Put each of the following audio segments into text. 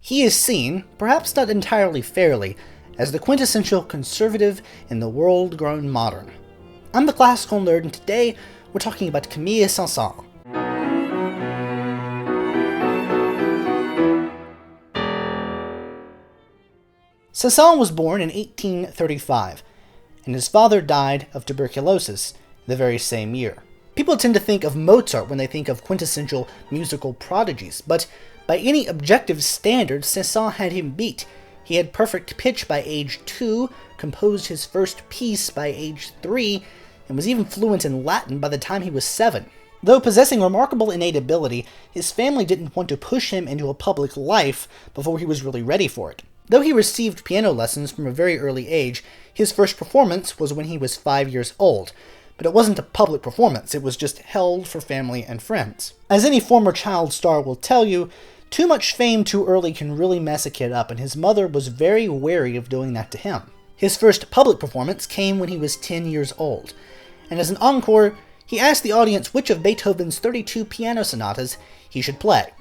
He is seen, perhaps not entirely fairly, as the quintessential conservative in the world grown modern. I'm the classical nerd, and today we're talking about Camille Saint-Saëns. Saint-Saëns was born in 1835, and his father died of tuberculosis the very same year. People tend to think of Mozart when they think of quintessential musical prodigies, but by any objective standard, Saint-Saëns had him beat. He had perfect pitch by age 2, composed his first piece by age 3, and was even fluent in Latin by the time he was 7. Though possessing remarkable innate ability, his family didn't want to push him into a public life before he was really ready for it. Though he received piano lessons from a very early age, his first performance was when he was 5 years old. But it wasn't a public performance, it was just held for family and friends. As any former child star will tell you, too much fame too early can really mess a kid up, and his mother was very wary of doing that to him. His first public performance came when he was 10 years old, and as an encore, he asked the audience which of Beethoven's 32 piano sonatas he should play,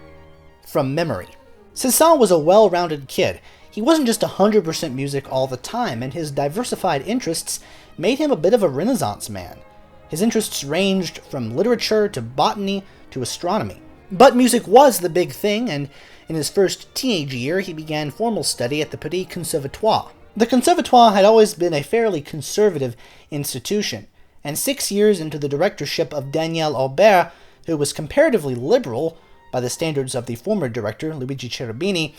from memory. Saint-Saëns was a well-rounded kid. He wasn't just 100% music all the time, and his diversified interests made him a bit of a Renaissance man. His interests ranged from literature to botany to astronomy. But music was the big thing, and in his first teenage year he began formal study at the Prix Conservatoire. The Conservatoire had always been a fairly conservative institution, and 6 years into the directorship of Daniel Aubert, who was comparatively liberal by the standards of the former director, Luigi Cherubini,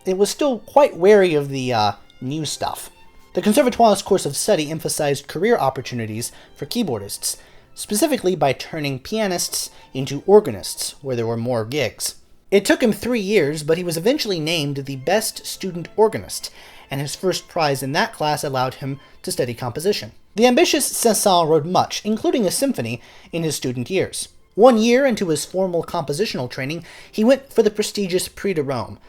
it was still quite wary of the new stuff. The Conservatoire's course of study emphasized career opportunities for keyboardists, specifically by turning pianists into organists, where there were more gigs. It took him 3 years, but he was eventually named the best student organist, and his first prize in that class allowed him to study composition. The ambitious Saint-Saëns wrote much, including a symphony, in his student years. 1 year into his formal compositional training, he went for the prestigious Prix de Rome,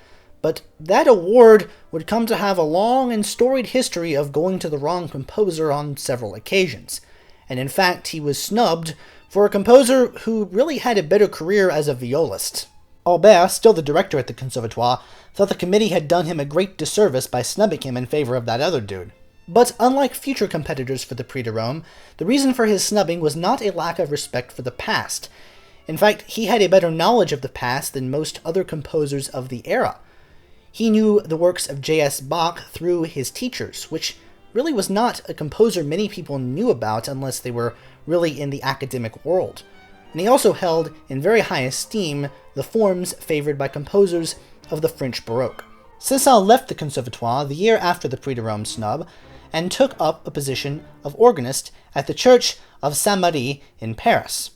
but that award would come to have a long and storied history of going to the wrong composer on several occasions. And in fact, he was snubbed for a composer who really had a better career as a violist. Aubert, still the director at the Conservatoire, thought the committee had done him a great disservice by snubbing him in favor of that other dude. But unlike future competitors for the Prix de Rome, the reason for his snubbing was not a lack of respect for the past. In fact, he had a better knowledge of the past than most other composers of the era. He knew the works of J.S. Bach through his teachers, which really was not a composer many people knew about unless they were really in the academic world. And he also held in very high esteem the forms favored by composers of the French Baroque. Saint-Saëns left the Conservatoire the year after the Prix de Rome snub and took up a position of organist at the Church of Saint-Marie in Paris.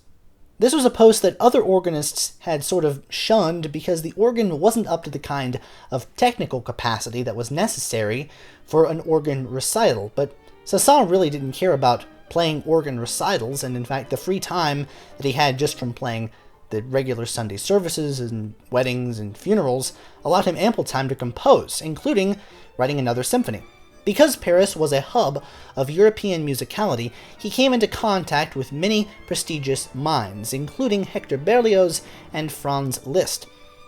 This was a post that other organists had sort of shunned because the organ wasn't up to the kind of technical capacity that was necessary for an organ recital, but Saint-Saëns really didn't care about playing organ recitals, and in fact the free time that he had just from playing the regular Sunday services and weddings and funerals allowed him ample time to compose, including writing another symphony. Because Paris was a hub of European musicality, he came into contact with many prestigious minds, including Hector Berlioz and Franz Liszt.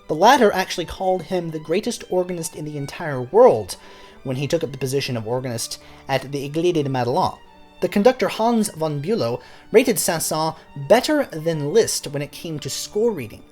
The latter actually called him the greatest organist in the entire world when he took up the position of organist at the Église de Madelon. The conductor Hans von Bülow rated Saint-Saëns better than Liszt when it came to score reading.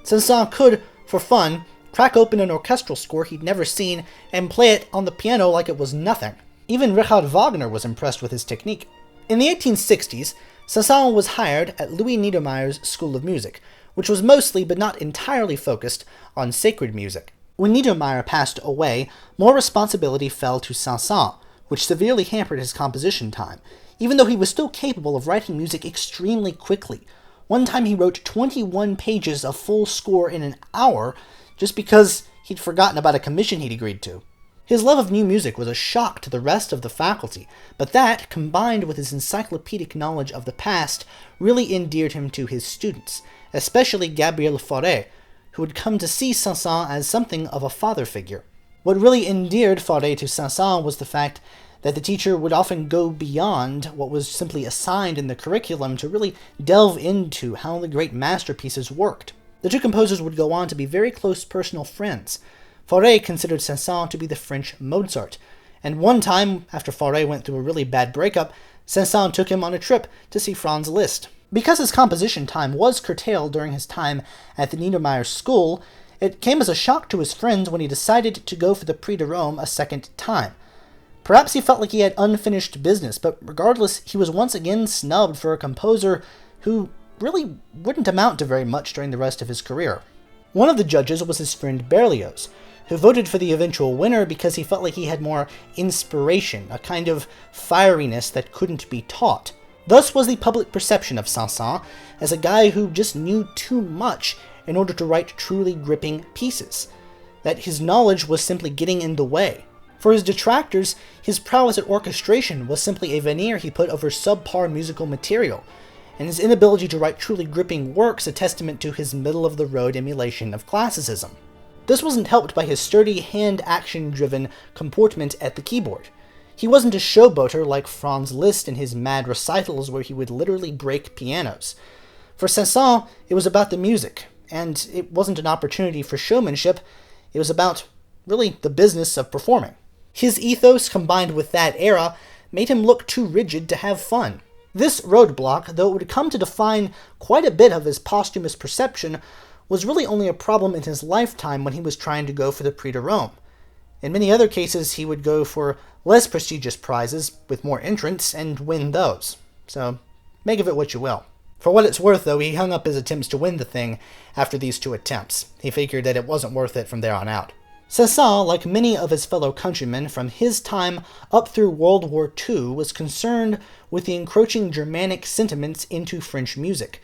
Saint-Saëns could, for fun, crack open an orchestral score he'd never seen and play it on the piano like it was nothing. Even Richard Wagner was impressed with his technique. In the 1860s, Saint-Saëns was hired at Louis Niedermeyer's School of Music, which was mostly but not entirely focused on sacred music. When Niedermeyer passed away, more responsibility fell to Saint-Saëns, which severely hampered his composition time, even though he was still capable of writing music extremely quickly. One time he wrote 21 pages of full score in an hour, just because he'd forgotten about a commission he'd agreed to. His love of new music was a shock to the rest of the faculty, but that, combined with his encyclopedic knowledge of the past, really endeared him to his students, especially Gabriel Fauré, who had come to see Saint-Saëns as something of a father figure. What really endeared Fauré to Saint-Saëns was the fact that the teacher would often go beyond what was simply assigned in the curriculum to really delve into how the great masterpieces worked. The two composers would go on to be very close personal friends. Fauré considered Saint-Saëns to be the French Mozart, and one time, after Fauré went through a really bad breakup, Saint-Saëns took him on a trip to see Franz Liszt. Because his composition time was curtailed during his time at the Niedermeyer School, it came as a shock to his friends when he decided to go for the Prix de Rome a second time. Perhaps he felt like he had unfinished business, but regardless, he was once again snubbed for a composer who really wouldn't amount to very much during the rest of his career. One of the judges was his friend Berlioz, who voted for the eventual winner because he felt like he had more inspiration, a kind of fieriness that couldn't be taught. Thus was the public perception of Saint-Saëns as a guy who just knew too much in order to write truly gripping pieces, that his knowledge was simply getting in the way. For his detractors, his prowess at orchestration was simply a veneer he put over subpar musical material, and his inability to write truly gripping works a testament to his middle-of-the-road emulation of classicism. This wasn't helped by his sturdy, hand-action-driven comportment at the keyboard. He wasn't a showboater like Franz Liszt in his mad recitals where he would literally break pianos. For Saint-Saëns, it was about the music, and it wasn't an opportunity for showmanship. It was about, really, the business of performing. His ethos, combined with that era, made him look too rigid to have fun. This roadblock, though it would come to define quite a bit of his posthumous perception, was really only a problem in his lifetime when he was trying to go for the Prix de Rome. In many other cases, he would go for less prestigious prizes with more entrants and win those. So, make of it what you will. For what it's worth, though, he hung up his attempts to win the thing after these two attempts. He figured that it wasn't worth it from there on out. Saint-Saëns, like many of his fellow countrymen from his time up through World War II, was concerned with the encroaching Germanic sentiments into French music.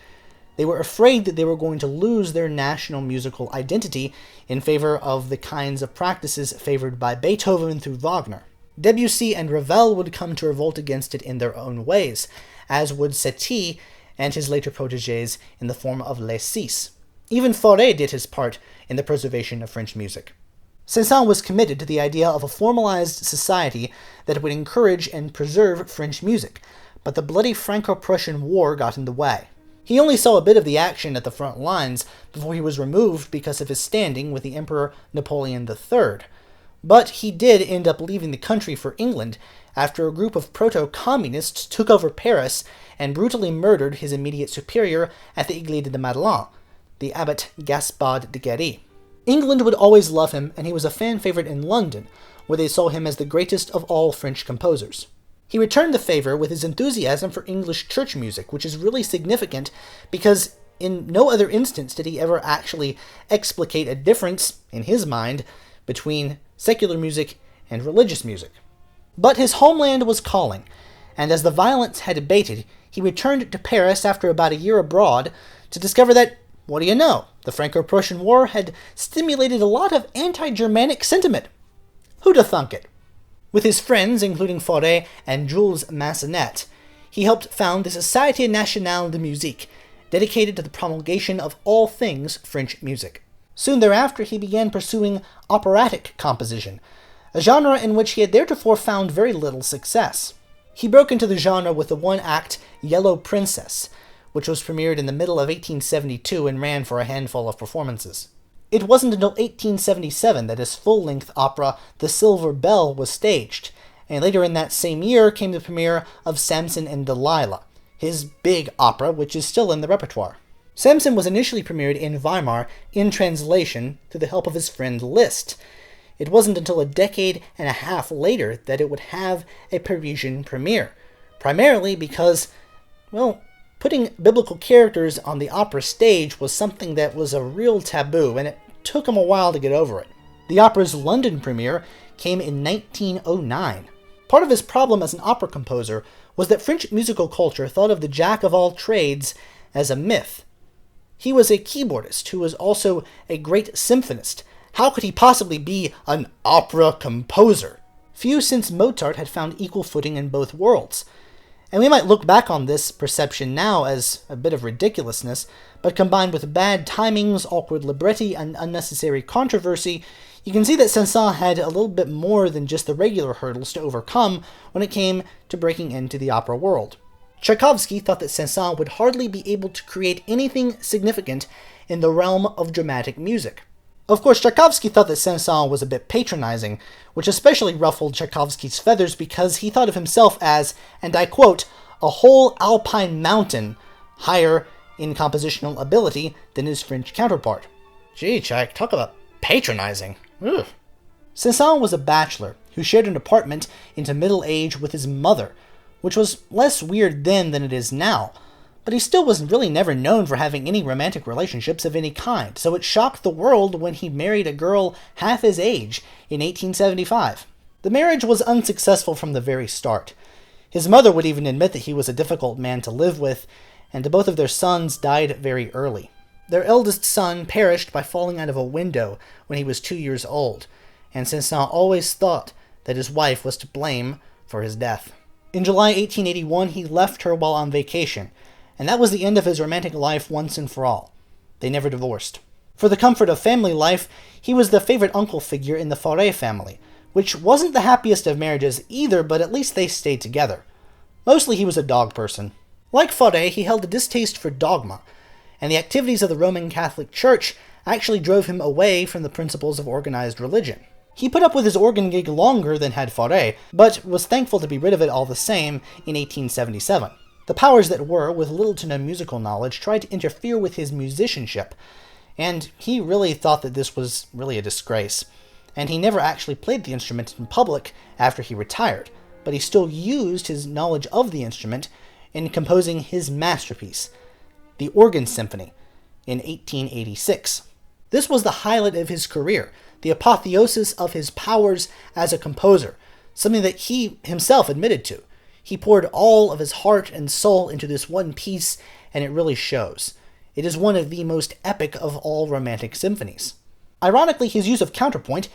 They were afraid that they were going to lose their national musical identity in favor of the kinds of practices favored by Beethoven through Wagner. Debussy and Ravel would come to revolt against it in their own ways, as would Satie and his later protégés in the form of Les Six. Even Fauré did his part in the preservation of French music. Saint-Saëns was committed to the idea of a formalized society that would encourage and preserve French music, but the bloody Franco-Prussian War got in the way. He only saw a bit of the action at the front lines before he was removed because of his standing with the Emperor Napoleon III. But he did end up leaving the country for England after a group of proto-communists took over Paris and brutally murdered his immediate superior at the Église de Madeleine, the abbot Gaspard de Guéry. England would always love him, and he was a fan favorite in London, where they saw him as the greatest of all French composers. He returned the favor with his enthusiasm for English church music, which is really significant because in no other instance did he ever actually explicate a difference, in his mind, between secular music and religious music. But his homeland was calling, and as the violence had abated, he returned to Paris after about a year abroad to discover that, what do you know, the Franco-Prussian War had stimulated a lot of anti-Germanic sentiment. Who'da thunk it? With his friends, including Fauré and Jules Massenet, he helped found the Société Nationale de Musique, dedicated to the promulgation of all things French music. Soon thereafter, he began pursuing operatic composition, a genre in which he had theretofore found very little success. He broke into the genre with the one-act Yellow Princess, which was premiered in the middle of 1872 and ran for a handful of performances. It wasn't until 1877 that his full-length opera The Silver Bell was staged, and later in that same year came the premiere of Samson and Delilah, his big opera which is still in the repertoire. Samson was initially premiered in Weimar in translation through the help of his friend Liszt. It wasn't until a decade and a half later that it would have a Parisian premiere, primarily because, well, putting biblical characters on the opera stage was something that was a real taboo, and it took him a while to get over it. The opera's London premiere came in 1909. Part of his problem as an opera composer was that French musical culture thought of the jack-of-all-trades as a myth. He was a keyboardist who was also a great symphonist. How could he possibly be an opera composer? Few since Mozart had found equal footing in both worlds. And we might look back on this perception now as a bit of ridiculousness, but combined with bad timings, awkward libretti, and unnecessary controversy, you can see that Saint-Saëns had a little bit more than just the regular hurdles to overcome when it came to breaking into the opera world. Tchaikovsky thought that Saint-Saëns would hardly be able to create anything significant in the realm of dramatic music. Of course, Tchaikovsky thought that Saint-Saëns was a bit patronizing, which especially ruffled Tchaikovsky's feathers because he thought of himself as, and I quote, a whole alpine mountain higher in compositional ability than his French counterpart. Gee, Tchaik, talk about patronizing. Ugh. Saint-Saëns was a bachelor who shared an apartment into middle age with his mother, which was less weird then than it is now, but he still was really never known for having any romantic relationships of any kind, so it shocked the world when he married a girl half his age in 1875. The marriage was unsuccessful from the very start. His mother would even admit that he was a difficult man to live with, and both of their sons died very early. Their eldest son perished by falling out of a window when he was 2 years old, and Saint-Saëns always thought that his wife was to blame for his death. In July 1881, he left her while on vacation, and that was the end of his romantic life once and for all. They never divorced. For the comfort of family life, he was the favorite uncle figure in the Fauré family, which wasn't the happiest of marriages either, but at least they stayed together. Mostly he was a dog person. Like Fauré, he held a distaste for dogma, and the activities of the Roman Catholic Church actually drove him away from the principles of organized religion. He put up with his organ gig longer than had Fauré, but was thankful to be rid of it all the same in 1877. The powers that were, with little to no musical knowledge, tried to interfere with his musicianship, and he really thought that this was really a disgrace. And he never actually played the instrument in public after he retired, but he still used his knowledge of the instrument in composing his masterpiece, the Organ Symphony, in 1886. This was the highlight of his career, the apotheosis of his powers as a composer, something that he himself admitted to. He poured all of his heart and soul into this one piece, and it really shows. It is one of the most epic of all romantic symphonies. Ironically, his use of counterpoint,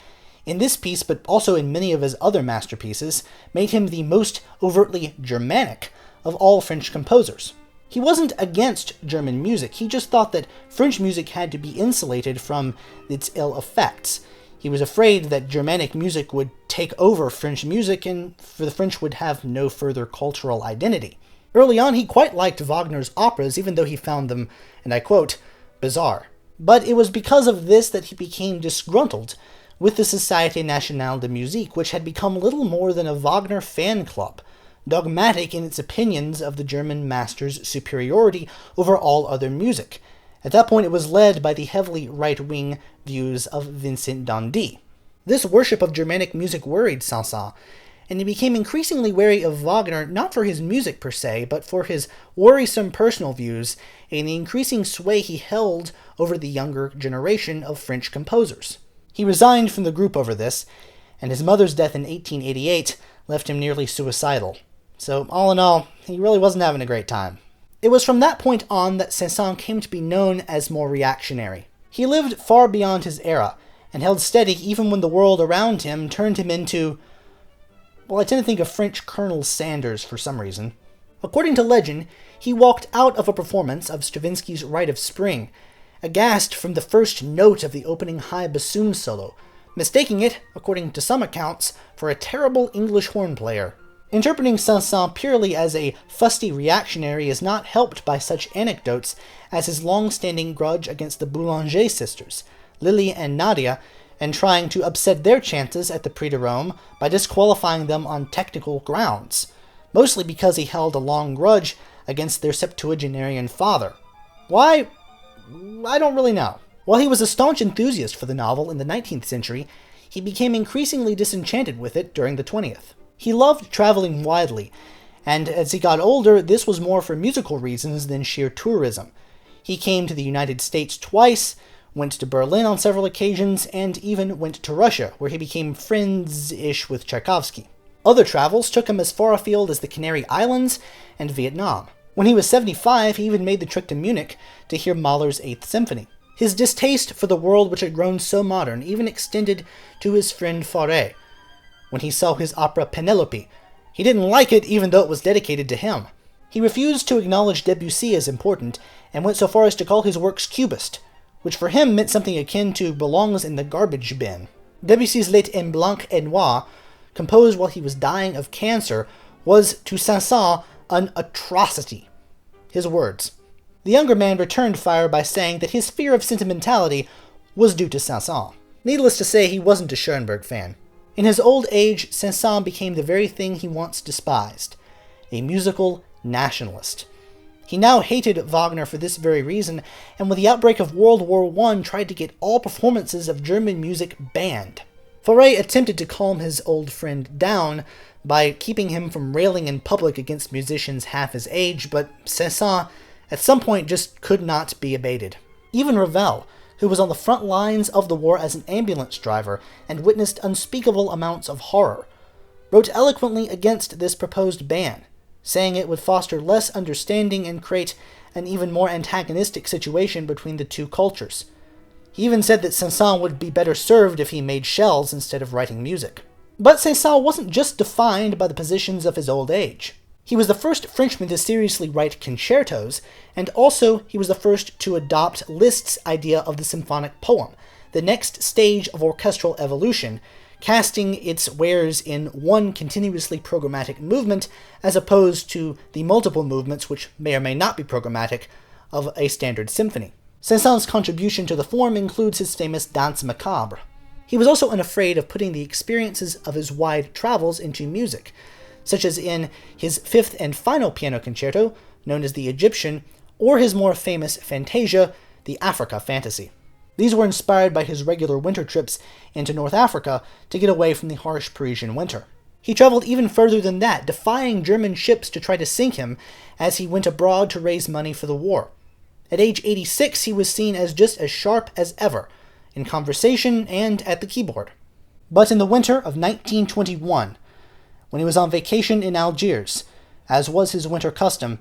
in this piece but also in many of his other masterpieces, made him the most overtly Germanic of all French composers. He wasn't against German music, he just thought that French music had to be insulated from its ill effects. He was afraid that Germanic music would take over French music, and the French would have no further cultural identity. Early on, he quite liked Wagner's operas, even though he found them, and I quote, bizarre. But it was because of this that he became disgruntled with the Société Nationale de Musique, which had become little more than a Wagner fan club, dogmatic in its opinions of the German master's superiority over all other music. At that point, it was led by the heavily right-wing views of Vincent d'Indy. This worship of Germanic music worried Saint-Saëns, and he became increasingly wary of Wagner not for his music per se, but for his worrisome personal views and the increasing sway he held over the younger generation of French composers. He resigned from the group over this, and his mother's death in 1888 left him nearly suicidal. So, all in all, he really wasn't having a great time. It was from that point on that Saint-Saëns came to be known as more reactionary. He lived far beyond his era, and held steady even when the world around him turned him into, well, I tend to think of French Colonel Sanders for some reason. According to legend, he walked out of a performance of Stravinsky's Rite of Spring, aghast from the first note of the opening high bassoon solo, mistaking it, according to some accounts, for a terrible English horn player. Interpreting Saint-Saëns purely as a fusty reactionary is not helped by such anecdotes as his long-standing grudge against the Boulanger sisters, Lily and Nadia, and trying to upset their chances at the Prix de Rome by disqualifying them on technical grounds, mostly because he held a long grudge against their septuagenarian father. Why? I don't really know. While he was a staunch enthusiast for the novel in the 19th century, he became increasingly disenchanted with it during the 20th. He loved traveling widely, and as he got older, this was more for musical reasons than sheer tourism. He came to the United States twice, went to Berlin on several occasions, and even went to Russia, where he became friends-ish with Tchaikovsky. Other travels took him as far afield as the Canary Islands and Vietnam. When he was 75, he even made the trip to Munich to hear Mahler's Eighth Symphony. His distaste for the world which had grown so modern even extended to his friend Fauré. When he saw his opera Penelope, he didn't like it even though it was dedicated to him. He refused to acknowledge Debussy as important, and went so far as to call his works cubist, which for him meant something akin to belongs in the garbage bin. Debussy's Les en Blanc et Noir, composed while he was dying of cancer, was to Saint-Saëns an atrocity. His words. The younger man returned fire by saying that his fear of sentimentality was due to Saint-Saëns. Needless to say, he wasn't a Schoenberg fan. In his old age, Saint-Saëns became the very thing he once despised, a musical nationalist. He now hated Wagner for this very reason, and with the outbreak of World War I tried to get all performances of German music banned. Fauré attempted to calm his old friend down by keeping him from railing in public against musicians half his age, but Saint-Saëns at some point just could not be abated. Even Ravel, who was on the front lines of the war as an ambulance driver and witnessed unspeakable amounts of horror, wrote eloquently against this proposed ban, saying it would foster less understanding and create an even more antagonistic situation between the two cultures. He even said that Saint-Saëns would be better served if he made shells instead of writing music. But Saint-Saëns wasn't just defined by the positions of his old age. He was the first Frenchman to seriously write concertos, and also he was the first to adopt Liszt's idea of the symphonic poem, the next stage of orchestral evolution, casting its wares in one continuously programmatic movement as opposed to the multiple movements, which may or may not be programmatic, of a standard symphony. Saint-Saëns' contribution to the form includes his famous Danse Macabre. He was also unafraid of putting the experiences of his wide travels into music, such as in his fifth and final piano concerto, known as the Egyptian, or his more famous Fantasia, the Africa Fantasy. These were inspired by his regular winter trips into North Africa to get away from the harsh Parisian winter. He traveled even further than that, defying German ships to try to sink him as he went abroad to raise money for the war. At age 86, he was seen as just as sharp as ever, in conversation and at the keyboard. But in the winter of 1921, when he was on vacation in Algiers, as was his winter custom,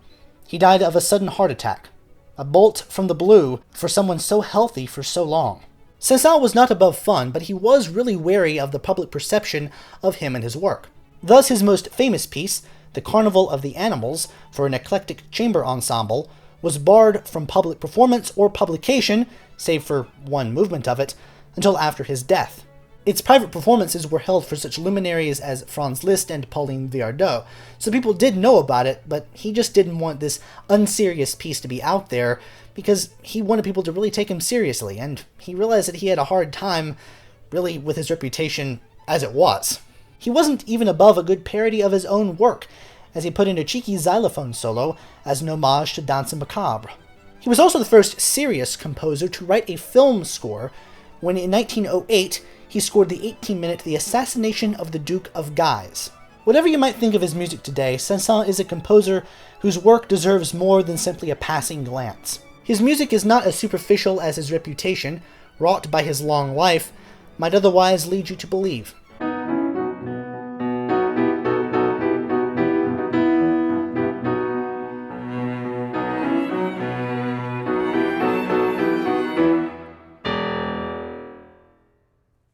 he died of a sudden heart attack, a bolt from the blue for someone so healthy for so long. Saint-Saëns was not above fun, but he was really wary of the public perception of him and his work. Thus his most famous piece, the Carnival of the Animals, for an eclectic chamber ensemble, was barred from public performance or publication, save for one movement of it, until after his death. Its private performances were held for such luminaries as Franz Liszt and Pauline Viardot, so people did know about it, but he just didn't want this unserious piece to be out there because he wanted people to really take him seriously, and he realized that he had a hard time, really, with his reputation as it was. He wasn't even above a good parody of his own work, as he put in a cheeky xylophone solo as an homage to Danse Macabre. He was also the first serious composer to write a film score, when in 1908 he scored the 18-minute The Assassination of the Duke of Guise. Whatever you might think of his music today, Saint-Saëns is a composer whose work deserves more than simply a passing glance. His music is not as superficial as his reputation, wrought by his long life, might otherwise lead you to believe.